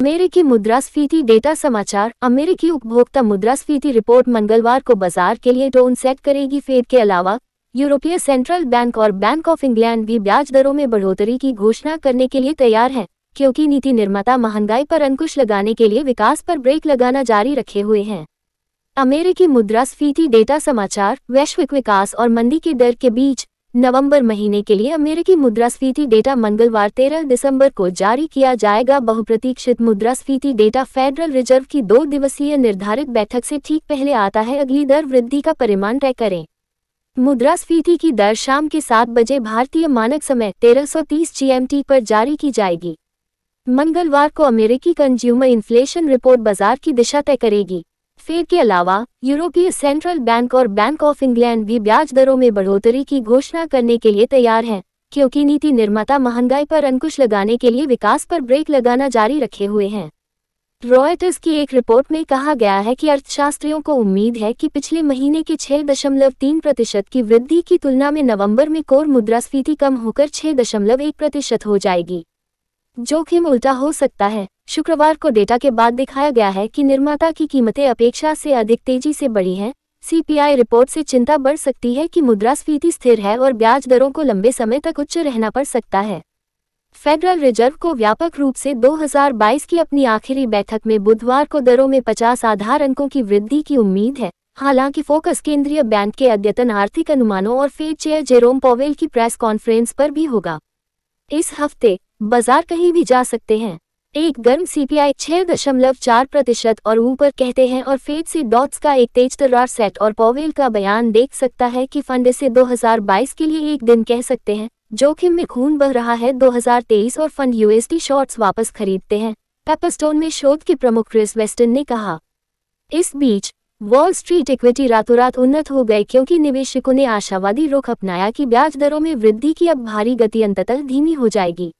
अमेरिकी मुद्रास्फीति डेटा समाचार। अमेरिकी उपभोक्ता मुद्रास्फीति रिपोर्ट मंगलवार को बाजार के लिए टोन सेट करेगी। फेड के अलावा यूरोपीय सेंट्रल बैंक और बैंक ऑफ इंग्लैंड भी ब्याज दरों में बढ़ोतरी की घोषणा करने के लिए तैयार हैं, क्योंकि नीति निर्माता महंगाई पर अंकुश लगाने के लिए विकास पर ब्रेक लगाना जारी रखे हुए हैं। अमेरिकी मुद्रास्फीति डेटा समाचार। वैश्विक विकास और मंदी के डर के बीच नवंबर महीने के लिए अमेरिकी मुद्रास्फीति डेटा मंगलवार 13 दिसंबर को जारी किया जाएगा। बहुप्रतीक्षित मुद्रास्फीति डेटा फेडरल रिजर्व की 2 दिवसीय निर्धारित बैठक से ठीक पहले आता है। अगली दर वृद्धि का परिमाण तय करें। मुद्रास्फीति की दर शाम के 7 बजे भारतीय मानक समय 1330 GMT पर जारी की जाएगी। मंगलवार को अमेरिकी कंज्यूमर इन्फ्लेशन रिपोर्ट बाजार की दिशा तय करेगी। फेड के अलावा यूरोपीय सेंट्रल बैंक और बैंक ऑफ इंग्लैंड भी ब्याज दरों में बढ़ोतरी की घोषणा करने के लिए तैयार हैं, क्योंकि नीति निर्माता महंगाई पर अंकुश लगाने के लिए विकास पर ब्रेक लगाना जारी रखे हुए हैं। रॉयटर्स की एक रिपोर्ट में कहा गया है कि अर्थशास्त्रियों को उम्मीद है कि पिछले महीने के 6.3% की वृद्धि की तुलना में नवंबर में कोर मुद्रास्फीति कम होकर 6.1% हो जाएगी। जोखिम उल्टा हो सकता है। शुक्रवार को डेटा के बाद दिखाया गया है कि निर्माता की कीमतें अपेक्षा से अधिक तेजी से बढ़ी हैं। CPI रिपोर्ट से चिंता बढ़ सकती है कि मुद्रास्फीति स्थिर है और ब्याज दरों को लंबे समय तक उच्च रहना पड़ सकता है। फेडरल रिजर्व को व्यापक रूप से 2022 की अपनी आखिरी बैठक में बुधवार को दरों में 50 आधार अंकों की वृद्धि की उम्मीद है। हालांकि फोकस केंद्रीय बैंक के अद्यतन आर्थिक अनुमानों और फेड चेयर जेरोम पॉवेल की प्रेस कॉन्फ्रेंस पर भी होगा। इस हफ्ते बाजार कहीं भी जा सकते हैं। एक गर्म CPI 6.4% और ऊपर कहते हैं और फेड से डॉट्स का एक तेज तर्रार सेट और पॉवेल का बयान देख सकता है कि फंड इसे 2022 के लिए एक दिन कह सकते हैं। जोखिम में खून बह रहा है 2023 और फंड USD शॉर्ट्स वापस खरीदते हैं, पेपरस्टोन में शोध के प्रमुख क्रिस वेस्टन ने कहा। इस बीच वॉल स्ट्रीट इक्विटी रातों रात उन्नत हो गए, क्योंकि निवेशकों ने आशावादी रुख अपनाया कि ब्याज दरों में वृद्धि की अब भारी गति अंततः धीमी हो जाएगी।